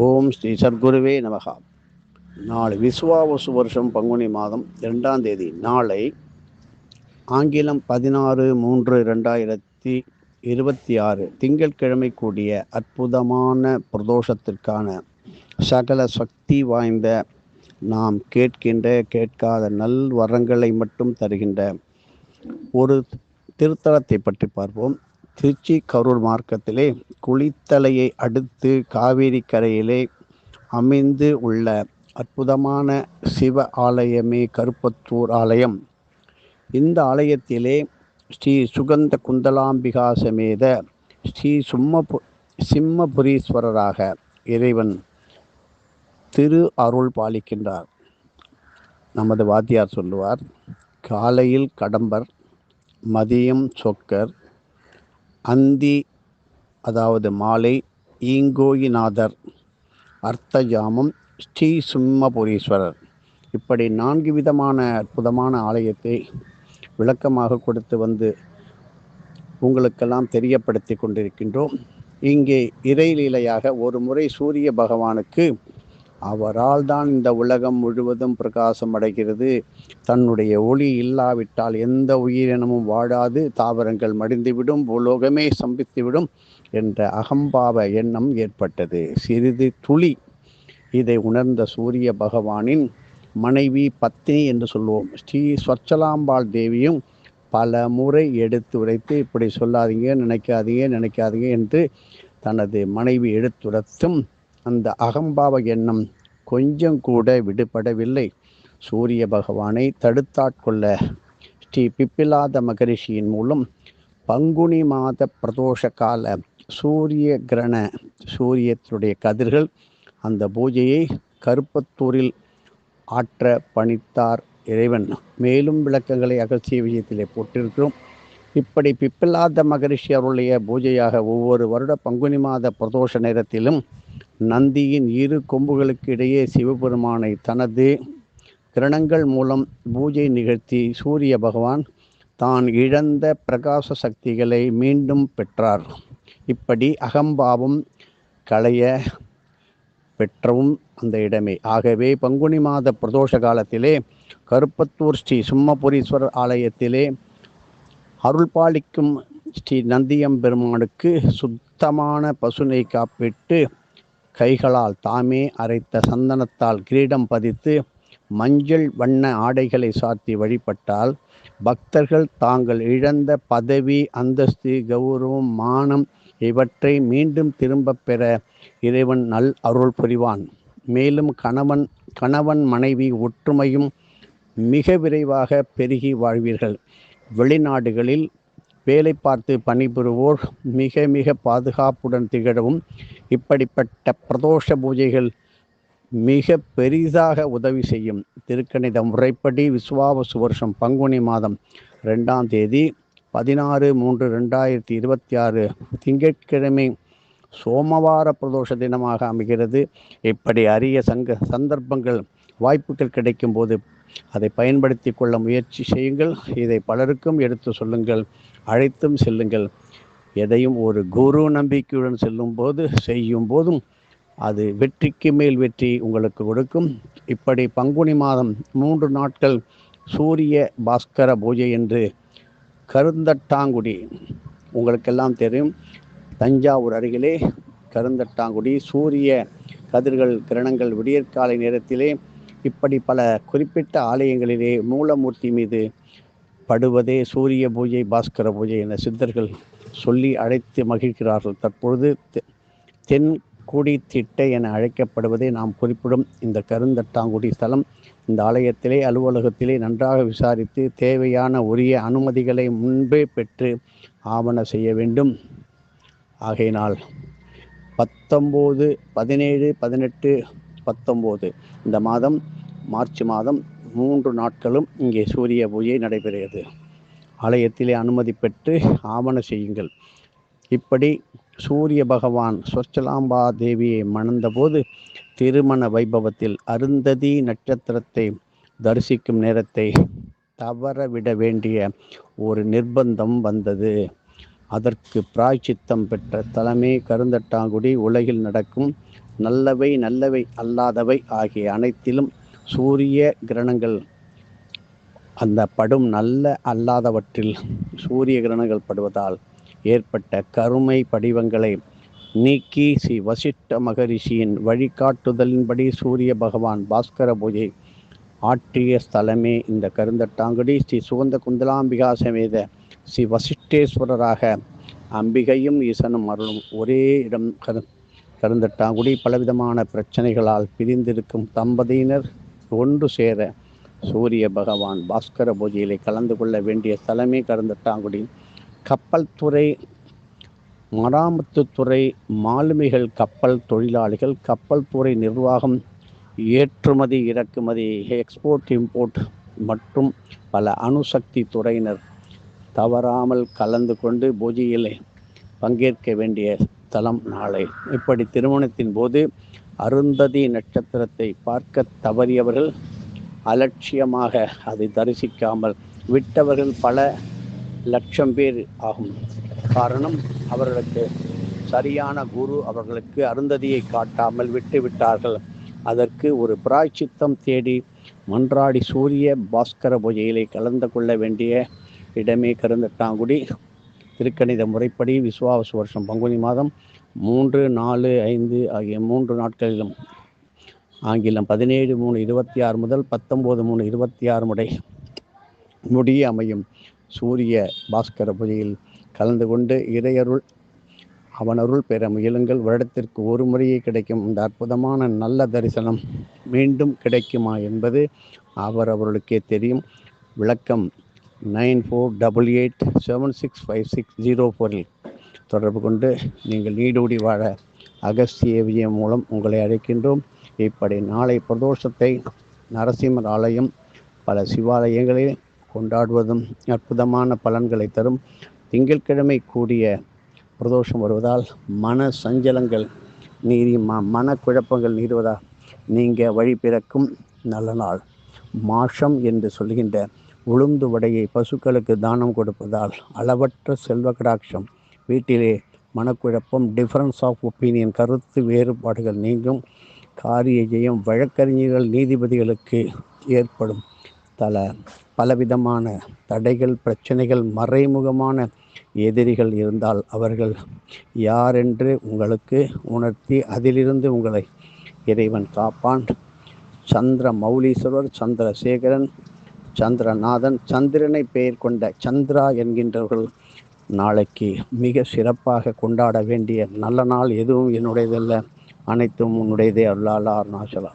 ஓம் ஸ்ரீ சர்க்குருவே நமகா. நாளை விசுவாவசு வருஷம் பங்குனி மாதம் 2ஆம் தேதி, நாளை ஆங்கிலம் 16/3/2026 திங்கட்கிழமை கூடிய அற்புதமான பிரதோஷத்திற்கான சகல சக்தி வாய்ந்த, நாம் கேட்காத நல் வரங்களை மட்டும் தருகின்ற ஒரு திருத்தலத்தை பற்றி பார்ப்போம். திருச்சி கரூர் மார்க்கத்திலே குளித்தலையை அடுத்து காவேரி கரையிலே அமைந்து உள்ள அற்புதமான சிவ ஆலயமே கருப்பத்தூர் ஆலயம். இந்த ஆலயத்திலே ஸ்ரீ சுகந்த குந்தலாம்பிகா சமேத ஸ்ரீ சிம்மபுரீஸ்வரராக இறைவன் திரு அருள் பாலிக்கின்றார். நமது வாத்தியார் சொல்லுவார், காலையில் கடம்பர், மதியம் சொக்கர், அந்தி அதாவது மாலை ஈங்கோயிநாதர், அர்த்தஜாமம் ஸ்ரீ சிம்மபுரீஸ்வரர். இப்படி 4 விதமான அற்புதமான ஆலயத்தை விளக்கமாக கொடுத்து வந்து உங்களுக்கெல்லாம் தெரியப்படுத்தி கொண்டிருக்கின்றோம். இங்கே இறைலீலையாக ஒரு முறை சூரிய பகவானுக்கு அவரால் தான் இந்த உலகம் முழுவதும் பிரகாசம் அடைகிறது, தன்னுடைய ஒளி இல்லாவிட்டால் எந்த உயிரினமும் வாழாது, தாவரங்கள் மடிந்துவிடும், பூலோகமே சம்பித்துவிடும் என்ற அகம்பாவ எண்ணம் ஏற்பட்டது. சிறிது துளி இதை உணர்ந்த சூரிய பகவானின் மனைவி, பத்னி என்று சொல்லுவோம், ஸ்ரீ ஸ்வச்சலாம்பாள் தேவியும் பல முறை எடுத்து உரைத்து, இப்படி சொல்லாதீங்க, நினைக்காதீங்க என்று தனது மனைவி எடுத்துரைத்தும் அந்த அகம்பாவ எண்ணம் கொஞ்சம் கூட விடுபடவில்லை. சூரிய பகவானை தடுத்தாட்கொள்ள ஸ்ரீ பிப்பிலாத மகரிஷியின் மூலம் பங்குனி மாத பிரதோஷ கால சூரிய கிரண சூரியத்தினுடைய கதிர்கள் அந்த பூஜையை கருப்பத்தூரில் ஆற்ற பணித்தார் இறைவன். மேலும் விளக்கங்களை அகசிய விஷயத்திலே போட்டிருக்கிறோம். இப்படி பிப்பிலாத மகரிஷி அவருடைய பூஜையாக ஒவ்வொரு வருட பங்குனி மாத பிரதோஷ நேரத்திலும் நந்தியின் 2 கொம்புகளுக்கு இடையே சிவபெருமானை தனது கிரணங்கள் மூலம் பூஜை நிகழ்த்தி சூரிய பகவான் தான் இழந்த பிரகாச சக்திகளை மீண்டும் பெற்றார். இப்படி அகம்பாவம் களைய பெற்றவும் அந்த இடமே. ஆகவே பங்குனி மாத பிரதோஷ காலத்திலே கருப்பத்தூர் ஸ்ரீ சிம்மபுரீஸ்வரர் ஆலயத்திலே அருள்பாலிக்கும் ஸ்ரீ நந்தியம்பெருமானுக்கு சுத்தமான பசுனை காப்பிட்டு, கைகளால் தாமே அரைத்த சந்தனத்தால் கிரீடம் பதித்து, மஞ்சள் வண்ண ஆடைகளை சாத்தி வழிபட்டால் பக்தர்கள் தாங்கள் இழந்த பதவி, அந்தஸ்து, கௌரவம், மானம் இவற்றை மீண்டும் திரும்ப பெற இறைவன் நல் அருள் புரிவான். மேலும் கணவன் மனைவி ஒற்றுமையும் மிக விரைவாக பெருகி வாழ்வீர்கள். வெளிநாடுகளில் வேலை பார்த்து பணிபுரிவோர் மிக பாதுகாப்புடன் திகழவும் இப்படிப்பட்ட பிரதோஷ பூஜைகள் மிக பெரிதாக உதவி செய்யும். திருக்கணித முறைப்படி விசுவாவசு வருஷம் பங்குனி மாதம் 2ஆம் தேதி 16/3/2026 திங்கட்கிழமை சோமவார பிரதோஷ தினமாக அமைகிறது. இப்படி அரிய சந்தர்ப்பங்கள், வாய்ப்புகள் கிடைக்கும் போது அதை பயன்படுத்தி கொள்ள முயற்சி செய்யுங்கள். இதை பலருக்கும் எடுத்து சொல்லுங்கள், அழைத்தும் செல்லுங்கள். எதையும் ஒரு குரு நம்பிக்கையுடன் செய்யும் போதும் அது வெற்றிக்கு மேல் வெற்றி உங்களுக்கு கொடுக்கும். இப்படி பங்குனி மாதம் 3 நாட்கள் சூரிய பாஸ்கர பூஜை என்று கருந்தட்டாங்குடி, உங்களுக்கெல்லாம் தெரியும், தஞ்சாவூர் அருகிலே கருந்தட்டாங்குடி சூரிய கதிர்கள் கிரணங்கள் விடியற்காலை நேரத்திலே இப்படி பல குறிப்பிட்ட ஆலயங்களிலே மூலமூர்த்தி மீது படுவதே சூரிய பூஜை, பாஸ்கர பூஜை என சித்தர்கள் சொல்லி அழைத்து மகிழ்கிறார்கள். தற்பொழுது தென்குடி திட்டை என அழைக்கப்படுவதை நாம் குறிப்பிடும் இந்த கருந்தட்டாங்குடி ஸ்தலம், இந்த ஆலயத்திலே அலுவலகத்திலே நன்றாக விசாரித்து தேவையான உரிய அனுமதிகளை முன்பே பெற்று ஆவண செய்ய வேண்டும். ஆகையினால் 19, 17, 18, 19 இந்த மாதம், மார்ச் மாதம் 3 நாட்களும் இங்கே சூரிய பூஜை நடைபெறுகிறது. ஆலயத்திலே அனுமதி பெற்று ஆவண செய்யுங்கள். இப்படி சூரிய பகவான் ஸ்வச்சலாம்பா தேவியை மணந்தபோது திருமண வைபவத்தில் அருந்ததி நட்சத்திரத்தை தரிசிக்கும் நேரத்தை தவறவிட வேண்டிய ஒரு நிர்பந்தம் வந்தது. அதற்கு பிராய்ச்சித்தம் பெற்ற தலமே கருந்தட்டாங்குடி. உலகில் நடக்கும் நல்லவை நல்லவை அல்லாதவை ஆகிய அனைத்திலும் சூரிய கிரணங்கள் அந்த படும் நல்ல அல்லாதவற்றில் சூரிய கிரணங்கள் படுவதால் ஏற்பட்ட கருமை படிவங்களை நீக்கி ஸ்ரீ வசிஷ்ட மகரிஷியின் வழிகாட்டுதலின்படி சூரிய பகவான் பாஸ்கர பூஜை ஆற்றிய ஸ்தலமே இந்த கருந்தட்டாங்குடி. ஸ்ரீ சுகந்த குந்தலாம்பிகா சமேத ஸ்ரீ வசிஷ்டேஸ்வரராக அம்பிகையும் ஈசனும் அருளும் ஒரே இடம் கருந்தட்டாங்குடி. பலவிதமான பிரச்சனைகளால் பிரிந்திருக்கும் தம்பதியினர் ஒன்று சேர சூரிய பகவான் பாஸ்கர பூஜையிலே கலந்து கொள்ள வேண்டிய ஸ்தலமே கருந்தட்டாங்குடி. கப்பல் துறை, மராமத்துத்துறை, மாலுமிகள், கப்பல் தொழிலாளிகள், கப்பல் துறை நிர்வாகம், ஏற்றுமதி இறக்குமதி, எக்ஸ்போர்ட் இம்போர்ட் மற்றும் பல அணுசக்தி துறையினர் தவறாமல் கலந்து கொண்டு பூஜையிலே பங்கேற்க வேண்டிய ஸ்தலம் நாளை. இப்படி திருமணத்தின் போது அருந்ததி நட்சத்திரத்தை பார்க்க தவறியவர்கள், அலட்சியமாக அதை தரிசிக்காமல் விட்டவர்கள் பல லட்சம் பேர் ஆகும். காரணம், அவர்களுக்கு சரியான குரு அவர்களுக்கு அருந்ததியை காட்டாமல் விட்டுவிட்டார்கள். அதற்கு ஒரு பிராய்ச்சித்தம் தேடி மன்றாடி சூரிய பாஸ்கர பூஜையிலே கலந்து கொள்ள வேண்டிய இடமே கருந்தட்டாங்குடி. திருக்கணித முறைப்படி விசுவாவசு வருஷம் பங்குனி மாதம் 3, 4, 5 ஆகிய 3 நாட்களிலும் ஆங்கிலம் 17/3/26 முதல் 19/3/26 முடிய அமையும் சூரிய பாஸ்கர பூஜையில் கலந்து கொண்டு இறையருள் அவனருள் பெற முயலுங்கள். வருடத்திற்கு ஒரு முறையே கிடைக்கும் இந்த அற்புதமான நல்ல தரிசனம் மீண்டும் கிடைக்குமா என்பது அவர்களுக்கே தெரியும். விளக்கம் 9488765604 தொடர்பு கொண்டு நீங்கள் நீடூடி வாழ அகஸ்திய விஜயம் மூலம் உங்களை அழைக்கின்றோம். இப்படி நாளை பிரதோஷத்தை நரசிம்மர் ஆலயம் பல சிவாலயங்களில் கொண்டாடுவதும் அற்புதமான பலன்களை தரும். திங்கட்கிழமை கூடிய பிரதோஷம் வருவதால் மன சஞ்சலங்கள் நீதி மனக்குழப்பங்கள் நீடுவதால் நீங்க வழி பிறக்கும் நல்ல நாள். மாஷம் என்று சொல்கின்ற உளுந்து வடையை பசுக்களுக்கு தானம் கொடுப்பதால் அளவற்ற செல்வ கடாட்சம் வீட்டிலே மனக்குழப்பம், டிஃபரன்ஸ் ஆஃப் ஒப்பீனியன், கருத்து வேறுபாடுகள் நீங்கும். காரிய ஜெயம், வழக்கறிஞர்கள் நீதிபதிகளுக்கு ஏற்படும் பலவிதமான தடைகள், பிரச்சனைகள், மறைமுகமான எதிரிகள் இருந்தால் அவர்கள் யாரென்று உங்களுக்கு உணர்த்தி அதிலிருந்து உங்களை இறைவன் காப்பான். சந்திர மௌலீஸ்வரர், சந்திரசேகரன், சந்திரநாதன், சந்திரனை பெயர் கொண்ட சந்திரா என்கின்றவர்கள் நாளைக்கு மிக சிறப்பாக கொண்டாட வேண்டிய நல்ல நாள். எதுவும் என்னுடையதல்ல, அனைத்தும் உன்னுடையதே. அருளாளா அருணாச்சலா.